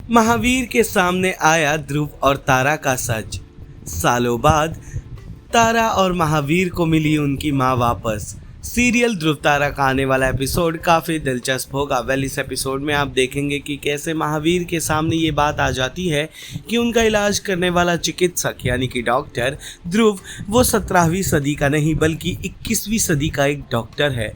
महावीर के सामने आया ध्रुव और तारा का सच। सालों बाद तारा और महावीर को मिली उनकी मां वापस। सीरियल ध्रुव तारा का आने वाला एपिसोड काफ़ी दिलचस्प होगा। इस एपिसोड में आप देखेंगे कि कैसे महावीर के सामने ये बात आ जाती है कि उनका इलाज करने वाला चिकित्सक यानी कि डॉक्टर ध्रुव वो 17वीं सदी का नहीं बल्कि 21वीं सदी का एक डॉक्टर है।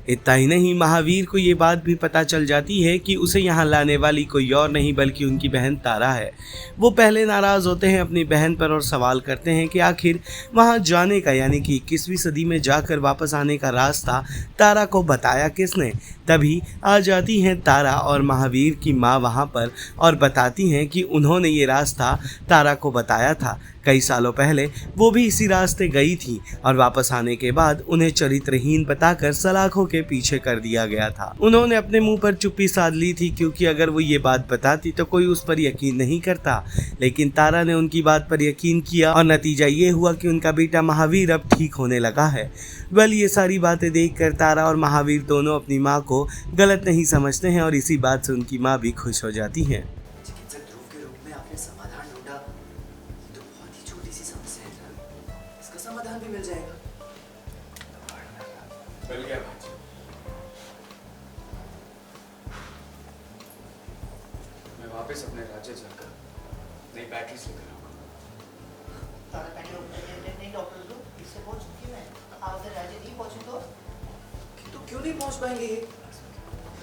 इतना ही नहीं, महावीर को ये बात भी पता चल जाती है कि उसे यहाँ लाने वाली कोई और नहीं बल्कि उनकी बहन तारा है। वो पहले नाराज़ होते हैं अपनी बहन पर और सवाल करते हैं कि आखिर वहाँ जाने का यानी कि 21वीं सदी में जाकर वापस आने का रास्ता तारा को बताया किसने। तभी आ जाती हैं तारा और महावीर की माँ वहाँ पर और बताती हैं कि उन्होंने ये रास्ता तारा को बताया था। कई सालों पहले वो भी इसी रास्ते गई थी और वापस आने के बाद उन्हें चरित्रहीन बताकर सलाखों के पीछे कर दिया गया था। उन्होंने अपने मुंह पर चुप्पी साध ली थी क्योंकि अगर वो ये बात बताती तो कोई उस पर यकीन नहीं करता। लेकिन तारा ने उनकी बात पर यकीन किया और नतीजा ये हुआ कि उनका बेटा महावीर अब ठीक होने लगा है। ये सारी बातें देखकर तारा और महावीर दोनों अपनी माँ को गलत नहीं समझते हैं और इसी बात से उनकी माँ भी खुश हो जाती है। चिकित्सक ध्रुव के रूप में आपने समाधान ढूंढा तो बहुत ही छोटी सी समस्या है, इसका समाधान भी मिल जाएगा। मिल गया भाई। मैं वापस अपने राज्य जाकर नई बैटरी से कराऊंगा। नहीं डॉक्टर ध्रुव, इससे पहुंच चुकी मैं। आप अगर राज्य नहीं पहुंचे तो क्यों नहीं पहुंच पाएंगे ये?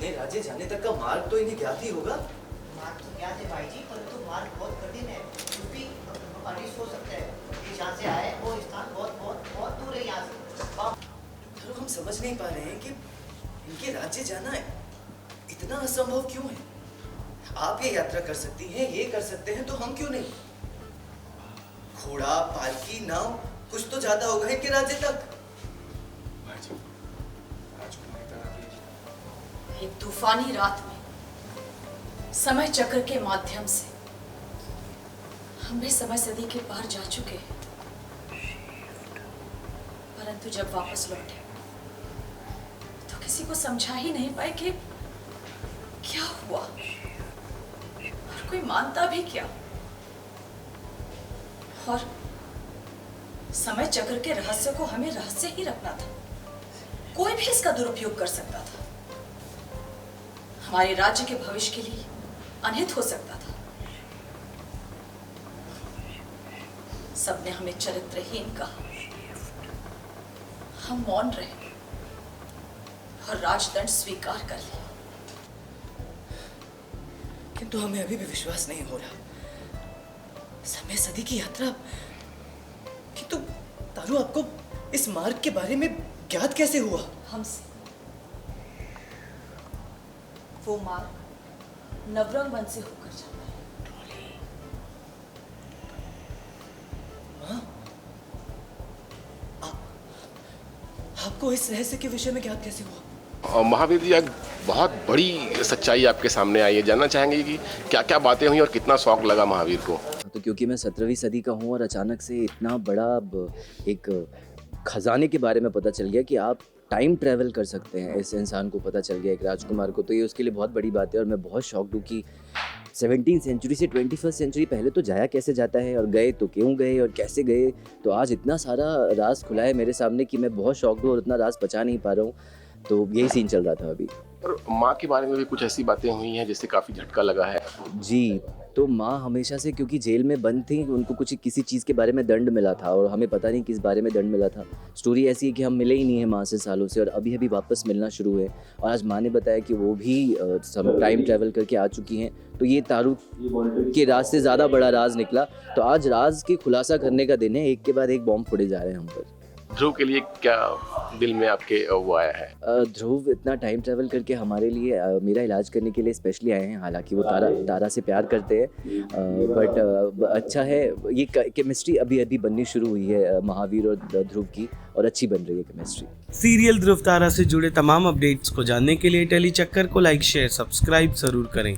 नहीं, राज्य जाने तक का मार्ग तो इन्हें ज्ञात ही होगा। मार्ग तो ज्ञात है भाई जी, परंतु मार्ग बहुत कठिन है, क्योंकि अनिष्ट हो सकता है। ये जहाँ से आए वो स्थान बहुत बहुत बहुत दूर है यहाँ से। ध्रुव, हम समझ नहीं पा रहे हैं कि इनके राज्य जाना है इतना असंभव क्यों है। आप ये यात्रा कर सकती हैं, ये कर सकते हैं, तो हम क्यों नहीं? घोड़ा, पालकी, नाव, कुछ तो ज्यादा होगा इनके राज्य तक। भाई जी, राजकुमारी तारा की एक तूफानी रात में समय चक्र के माध्यम से हम भी समय सदी के पार जा चुके हैं, परंतु जब वापस लौटे तो किसी को समझा ही नहीं पाए कि क्या हुआ और कोई मानता भी क्या। और समय चक्र के रहस्य को हमें रहस्य ही रखना था, कोई भी इसका दुरुपयोग कर सकता था, हमारे राज्य के भविष्य के लिए अनहित हो सकता था। सबने हमें चरित्रहीन कहा, हम मौन रहे और राजदंड स्वीकार कर लिया। किंतु हमें अभी भी विश्वास नहीं हो रहा। समय सदी की यात्रा, किंतु तारू आपको इस मार्ग के बारे में ज्ञात कैसे हुआ? हमसे। वो मार्ग नवरंग वन से होकर जाता है। हाँ? आपको इस रहस्य के विषय में ज्ञात कैसे हुआ? महावीर जी, एक बहुत बड़ी सच्चाई आपके सामने आई है। जानना चाहेंगे कि क्या क्या बातें हुई और कितना शौक लगा महावीर को? तो क्योंकि मैं 17वीं सदी का हूँ और अचानक से इतना बड़ा एक खजाने के बारे में पता चल गया कि आप टाइम ट्रैवल कर सकते हैं, इस इंसान को पता चल गया, एक राजकुमार को, तो ये उसके लिए बहुत बड़ी बात है। और मैं बहुत शॉक्ड हूँ कि 17वीं सेंचुरी से 21वीं सेंचुरी पहले तो जाया कैसे जाता है और गए तो क्यों गए और कैसे गए। तो आज इतना सारा राज खुला है मेरे सामने कि मैं बहुत शॉक्ड हूँ और इतना राज बचा नहीं पा रहा हूँ। तो यही सीन चल रहा था अभी। और माँ के बारे में भी कुछ ऐसी बातें हुई हैं जिससे काफ़ी झटका लगा है। जी, तो माँ हमेशा से क्योंकि जेल में बंद थी, उनको कुछ किसी चीज़ के बारे में दंड मिला था और हमें पता नहीं किस बारे में दंड मिला था। स्टोरी ऐसी है कि हम मिले ही नहीं हैं माँ से सालों से और अभी अभी वापस मिलना शुरू हुए। और आज माँ ने बताया कि वो भी टाइम ट्रैवल करके आ चुकी हैं। तो ये तारू के राज से ज़्यादा बड़ा राज निकला। तो आज राज के खुलासा करने का दिन है, एक के बाद एक बॉम्ब फोड़े जा रहे हैं हम पर। ध्रुव के लिए क्या दिल में आपके वो आया है? ध्रुव इतना टाइम ट्रैवल करके हमारे लिए मेरा इलाज करने के लिए स्पेशली आए हैं। हालांकि वो तारा से प्यार करते हैं, बट अच्छा है, ये केमिस्ट्री अभी अभी बननी शुरू हुई है महावीर और ध्रुव की, और अच्छी बन रही है केमिस्ट्री। सीरियल ध्रुव तारा से जुड़े तमाम अपडेट्स को जानने के लिए टेली चक्कर को लाइक, शेयर, सब्सक्राइब जरूर करें।